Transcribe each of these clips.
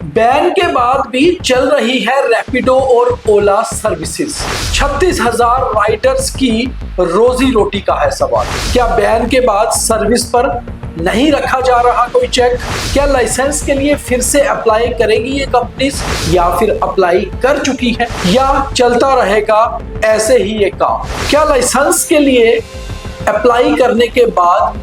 Ban के बाद भी चल रही है रैपिडो और ओला सर्विसेज। 36,000 राइडर्स की रोजी रोटी का है सवाल। क्या बैन के बाद सर्विस पर नहीं रखा जा रहा कोई चेक? क्या लाइसेंस के लिए फिर से अप्लाई करेगी ये कंपनीज, या फिर अप्लाई कर चुकी है, या चलता रहेगा ऐसे ही ये काम? क्या लाइसेंस के लिए अप्लाई करने के बाद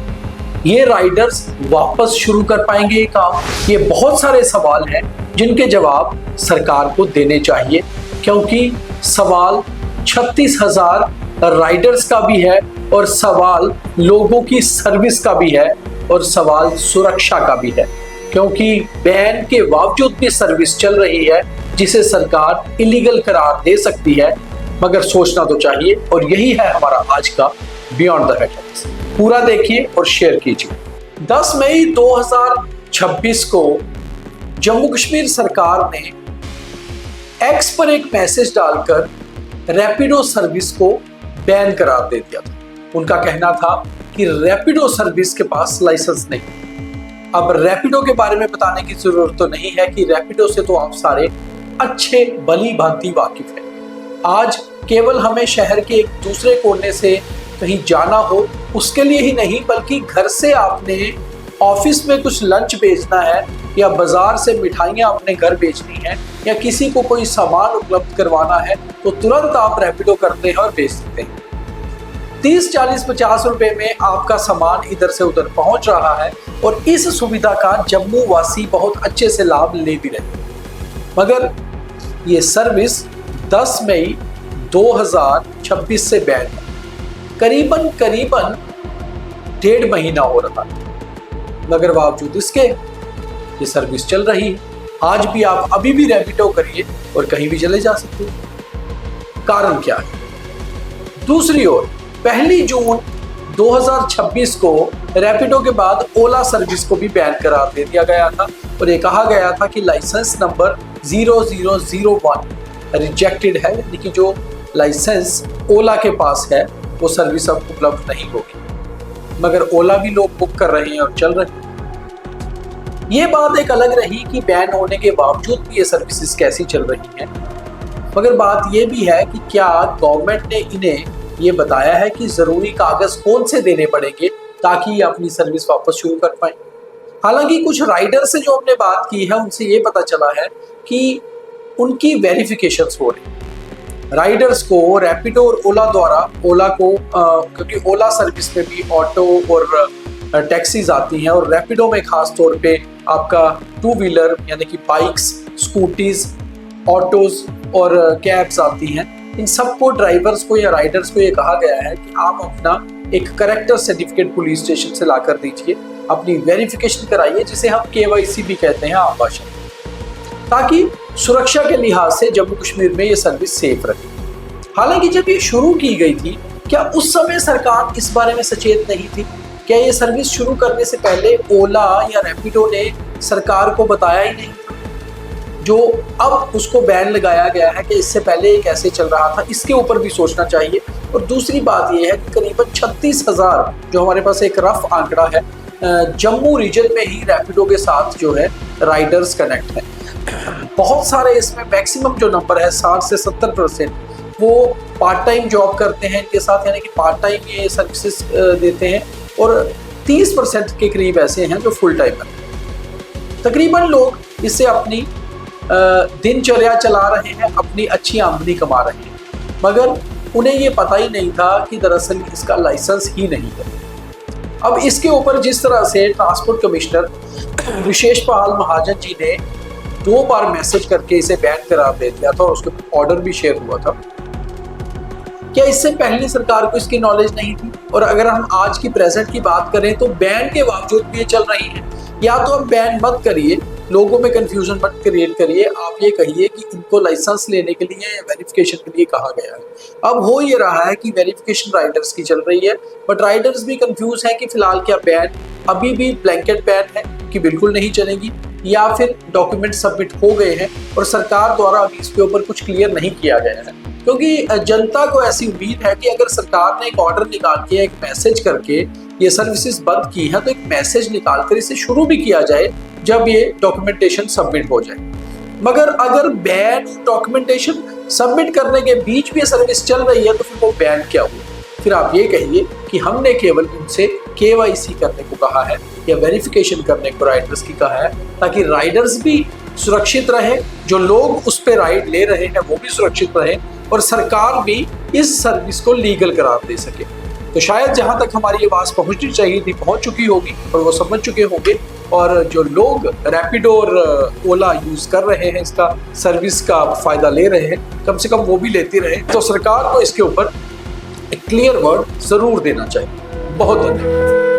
ये राइडर्स वापस शुरू कर पाएंगे ये काम? ये बहुत सारे सवाल हैं जिनके जवाब सरकार को देने चाहिए, क्योंकि सवाल 36,000 राइडर्स का भी है, और सवाल लोगों की सर्विस का भी है, और सवाल सुरक्षा का भी है, क्योंकि बैन के बावजूद भी सर्विस चल रही है जिसे सरकार इलीगल करार दे सकती है। मगर सोचना तो चाहिए, और यही है हमारा आज का बियॉन्ड द हेडलाइंस। पूरा देखिए और शेयर कीजिए। 10 मई 2026 को जम्मू कश्मीर सरकार ने एक्स पर एक मैसेज डालकर रैपिडो सर्विस को बैन करार दे दिया था। उनका कहना था कि रैपिडो सर्विस के पास लाइसेंस नहीं। अब रैपिडो के बारे में बताने की जरूरत तो नहीं है कि रैपिडो से तो आप सारे अच्छे भली भांति वाकिफ हैं। आज केवल हमें शहर के एक दूसरे कोने से कहीं जाना हो, उसके लिए ही नहीं, बल्कि घर से आपने ऑफिस में कुछ लंच भेजना है, या बाजार से मिठाइयाँ अपने घर भेजनी है, या किसी को कोई सामान उपलब्ध करवाना है, तो तुरंत आप रैपिडो करते हैं और भेज सकते हैं। 30, 40, 50 रुपए में आपका सामान इधर से उधर पहुंच रहा है, और इस सुविधा का जम्मू वासी बहुत अच्छे से लाभ ले भी रहे हैं। मगर ये सर्विस 10 मई 2026 से बैन है। करीबन 1.5 महीना हो रहा है, मगर बावजूद इसके ये सर्विस चल रही है। आज भी आप अभी भी रैपिडो करिए और कहीं भी चले जा सकते हैं। कारण क्या है? दूसरी ओर 1 जून 2026 को रैपिडो के बाद ओला सर्विस को भी बैन करार दे दिया गया था, और ये कहा गया था कि लाइसेंस नंबर 0001 रिजेक्टेड है, यानी कि जो लाइसेंस ओला के पास है वो सर्विस अब उपलब्ध नहीं होगी। मगर ओला भी लोग बुक कर रहे हैं और चल रहे हैं। ये बात एक अलग रही कि बैन होने के बावजूद भी ये सर्विसेज कैसी चल रही हैं। मगर बात ये भी है कि क्या गवर्नमेंट ने इन्हें ये बताया है कि जरूरी कागज कौन से देने पड़ेंगे ताकि ये अपनी सर्विस वापस शुरू कर पाए? हालांकि कुछ राइडर से जो हमने बात की है उनसे ये पता चला है कि उनकी वेरिफिकेशंस हो रही। राइडर्स को रैपिडो और ओला द्वारा, ओला को क्योंकि ओला सर्विस में भी ऑटो और टैक्सीज आती हैं, और रैपिडो में खास तौर पे आपका 2 व्हीलर यानी कि बाइक्स, स्कूटीज, ऑटोज और कैब्स आती हैं। इन सबको ड्राइवर्स को या राइडर्स को ये कहा गया है कि आप अपना एक करेक्टर सर्टिफिकेट पुलिस स्टेशन से लाकर दीजिए, अपनी वेरिफिकेशन कराइए, जिसे हम KYC भी कहते हैं आम भाषा में, ताकि सुरक्षा के लिहाज से जम्मू कश्मीर में ये सर्विस सेफ रहे। हालांकि जब ये शुरू की गई थी, क्या उस समय सरकार इस बारे में सचेत नहीं थी? क्या ये सर्विस शुरू करने से पहले ओला या रैपिडो ने सरकार को बताया ही नहीं था? जो अब उसको बैन लगाया गया है कि इससे पहले ये कैसे चल रहा था, इसके ऊपर भी सोचना चाहिए। और दूसरी बात ये है कि करीबन 36,000, जो हमारे पास एक रफ आंकड़ा है, जम्मू रीजन में ही रैपिडो के साथ जो है राइडर्स कनेक्ट है। बहुत सारे इसमें मैक्सिमम जो नंबर है 60 से 70% वो पार्ट टाइम जॉब करते हैं इनके साथ, यानी कि पार्ट टाइम ये सर्विसेज देते हैं, और 30% के करीब ऐसे हैं जो फुल टाइम है। तकरीबन लोग इससे अपनी दिनचर्या चला रहे हैं, अपनी अच्छी आमदनी कमा रहे हैं, मगर उन्हें ये पता ही नहीं था कि दरअसल इसका लाइसेंस ही नहीं है। अब इसके ऊपर जिस तरह से ट्रांसपोर्ट कमिश्नर विशेष पाल महाजन जी ने 2 बार मैसेज करके इसे बैन करार दे दिया था, और उसके ऑर्डर भी शेयर हुआ था, क्या इससे पहले सरकार को इसकी नॉलेज नहीं थी? और अगर हम आज की प्रेजेंट की बात करें तो बैन के बावजूद भी ये चल रही है। या तो अब बैन मत करिए, लोगों में कंफ्यूजन मत क्रिएट करिए, आप ये कहिए कि इनको लाइसेंस लेने के लिए या वेरिफिकेशन के लिए कहा गया है। अब हो ये रहा है कि वेरिफिकेशन राइडर्स की चल रही है, बट राइडर्स भी कंफ्यूज हैं कि फिलहाल क्या बैन अभी भी ब्लैंकेट बैन है कि बिल्कुल नहीं चलेगी, या फिर डॉक्यूमेंट सबमिट हो गए हैं और सरकार द्वारा अभी इसके ऊपर कुछ क्लियर नहीं किया गया है। क्योंकि जनता को ऐसी उम्मीद है कि अगर सरकार ने एक ऑर्डर निकाल के, एक मैसेज करके ये सर्विसेज बंद की है तो एक मैसेज निकालकर इसे शुरू भी किया जाए जब ये डॉक्यूमेंटेशन सबमिट हो जाए। मगर अगर बैन डॉक्यूमेंटेशन सबमिट करने के बीच भी ये सर्विस चल रही है तो फिर वो बैन क्या हुआ? फिर आप ये कहिए कि हमने केवल उनसे KYC करने को कहा है या वेरिफिकेशन करने को राइडर्स की कहा है, ताकि राइडर्स भी सुरक्षित रहे, जो लोग उस पे राइड ले रहे हैं वो भी सुरक्षित रहे और सरकार भी इस सर्विस को लीगल करार दे सके। तो शायद जहां तक हमारी आवाज़ पहुंचनी चाहिए थी पहुंच चुकी होगी और वो समझ चुके होंगे, और जो लोग रैपिडो और ओला यूज़ कर रहे हैं, इसका सर्विस का फ़ायदा ले रहे हैं, कम से कम वो भी लेते रहे। तो सरकार को इसके ऊपर एक क्लियर वर्ड ज़रूर देना चाहिए। बहुत धन्यवाद।